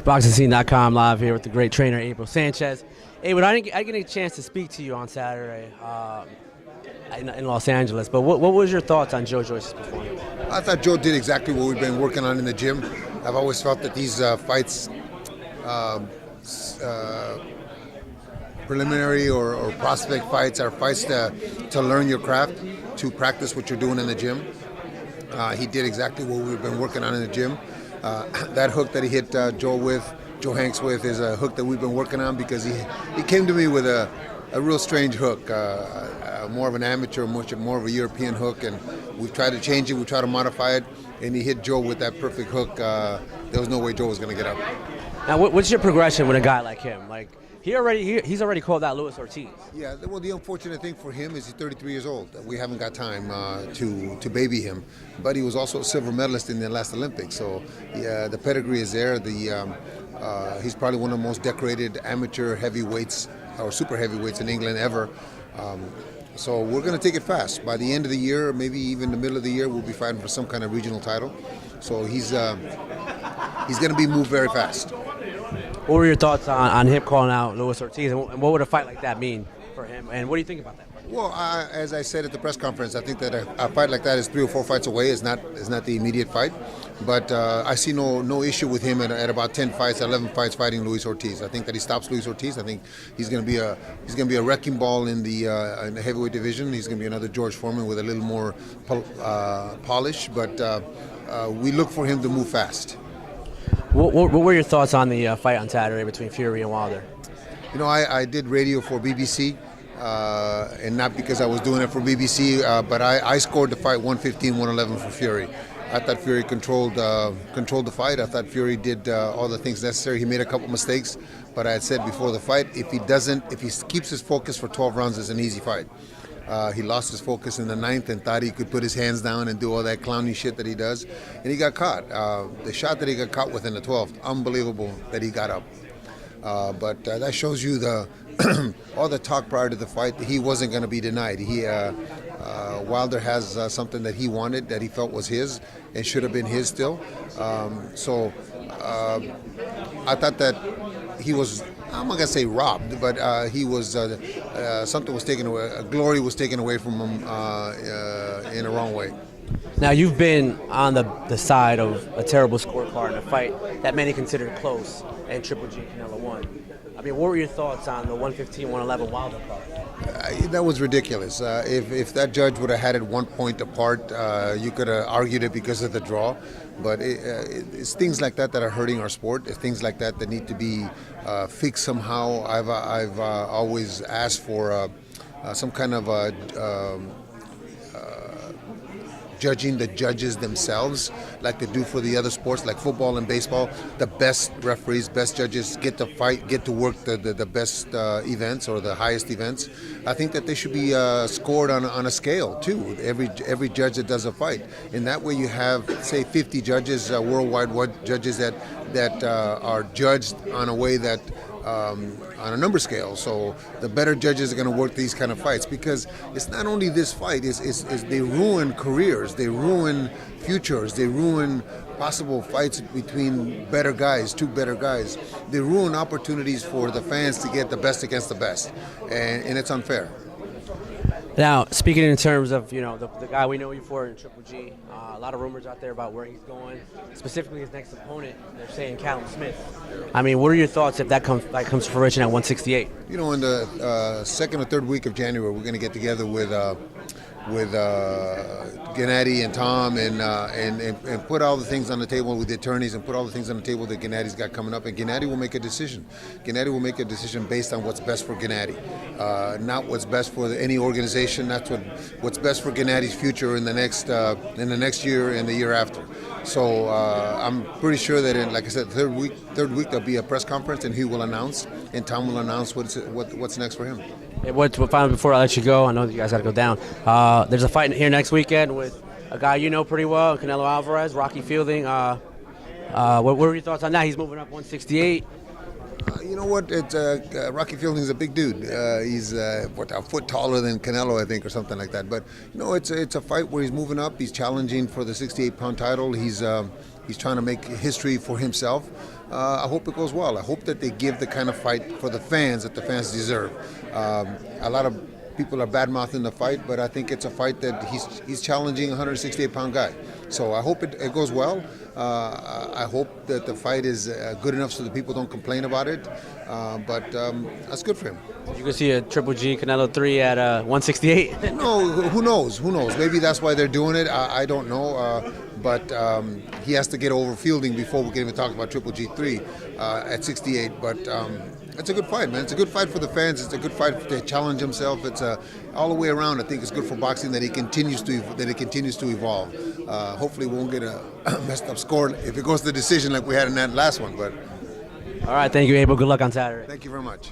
BoxingScene.com live here with the great trainer Abel Sanchez. Abel, I didn't get a chance to speak to you on Saturday in Los Angeles, but what was your thoughts on Joe Joyce's performance? I thought Joe did exactly what we've been working on in the gym. I've always felt that these fights, preliminary or prospect fights, are fights to learn your craft, to practice what you're doing in the gym. He did exactly what we've been working on in the gym. That hook that he hit Joe Hanks with, is a hook that we've been working on because he came to me with a real strange hook, more of an amateur, more of a European hook, and we've tried to change it, we tried to modify it, and he hit Joe with that perfect hook. There was no way Joe was going to get up. Now, what's your progression with a guy like him? Like he's already called out Luis Ortiz. Yeah, well, the unfortunate thing for him is he's 33 years old. We haven't got time to baby him, but he was also a silver medalist in the last Olympics, so yeah, the pedigree is there. He's probably one of the most decorated amateur heavyweights or super heavyweights in England ever. So we're going to take it fast. By the end of the year, maybe even the middle of the year, we'll be fighting for some kind of regional title. So he's going to be moved very fast. What were your thoughts on him calling out Luis Ortiz, and what would a fight like that mean for him? And what do you think about that? Well, as I said at the press conference, I think that a fight like that is 3 or 4 fights away. It's not the immediate fight, but I see no issue with him at about 10 fights, 11 fights fighting Luis Ortiz. I think that he stops Luis Ortiz. I think he's going to be a wrecking ball in the heavyweight division. He's going to be another George Foreman with a little more polish, but we look for him to move fast. What were your thoughts on the fight on Saturday between Fury and Wilder? You know, I did radio for BBC. And not because I was doing it for BBC, but I scored the fight 115-111 for Fury. I thought Fury controlled the fight. I thought Fury did all the things necessary. He made a couple mistakes, but I had said before the fight, if he keeps his focus for 12 rounds, it's an easy fight. He lost his focus in the 9th and thought he could put his hands down and do all that clowny shit that he does, and he got caught. The shot that he got caught with in the 12th, unbelievable that he got up. But that shows you all the talk prior to the fight. He wasn't going to be denied. Wilder has something that he wanted, that he felt was his and should have been his still. So I thought that he was, I'm not going to say robbed, but he was, something was taken away, glory was taken away from him in a wrong way. Now, you've been on the side of a terrible scorecard in a fight that many considered close, and Triple G Canelo won. I mean, what were your thoughts on the 115-111 Wilder card? That was ridiculous. If that judge would have had it 1 point apart, you could have argued it because of the draw. But it's things like that are hurting our sport. It's things like that need to be fixed somehow. I've always asked for some kind of judging the judges themselves, like they do for the other sports, like football and baseball. The best referees, best judges get to work the best events or the highest events. I think that they should be scored on a scale too. Every judge that does a fight, in that way you have, say, 50 judges, worldwide judges that are judged on a way that. On a number scale, so the better judges are going to work these kind of fights, because it's not only this fight, it's they ruin careers, they ruin futures, they ruin possible fights between better guys, two better guys. They ruin opportunities for the fans to get the best against the best, and it's unfair. Now, speaking in terms of, you know, the guy we know you for in Triple G, a lot of rumors out there about where he's going, specifically his next opponent. They're saying Callum Smith. I mean, what are your thoughts if that comes to fruition at 168? You know, in the second or third week of January, we're going to get together with Gennady and Tom and put all the things on the table with the attorneys, and put all the things on the table that Gennady's got coming up, and Gennady will make a decision. Gennady will make a decision based on what's best for Gennady, not what's best for any organization. That's what's best for Gennady's future in the next year and the year after. So I'm pretty sure that like I said, third week there'll be a press conference, and he will announce, and Tom will announce what's next for him. Hey, finally, before I let you go, I know that you guys got to go down. There's a fight here next weekend with a guy you know pretty well, Canelo Alvarez, Rocky Fielding. What were your thoughts on that? He's moving up 168. You know what? Rocky Fielding's a big dude. He's a foot taller than Canelo, I think, or something like that. But you know, it's a fight where he's moving up. He's challenging for the 68-pound title. He's trying to make history for himself. I hope it goes well. I hope that they give the kind of fight for the fans that the fans deserve. A lot of people are bad-mouthing the fight, but I think it's a fight that he's challenging a 168-pound guy. So I hope it goes well. I hope that the fight is good enough so that people don't complain about it. But that's good for him. You can see a Triple G Canelo 3 at 168. No, who knows? Who knows? Maybe that's why they're doing it. I don't know. But he has to get over fielding before we can even talk about Triple G3 at 68. But it's a good fight, man. It's a good fight for the fans. It's a good fight to challenge himself. It's all the way around. I think it's good for boxing that he continues to evolve. Hopefully, we won't get a messed up score if it goes to the decision like we had in that last one. But All right, thank you, Abel. Good luck on Saturday. thank you very much.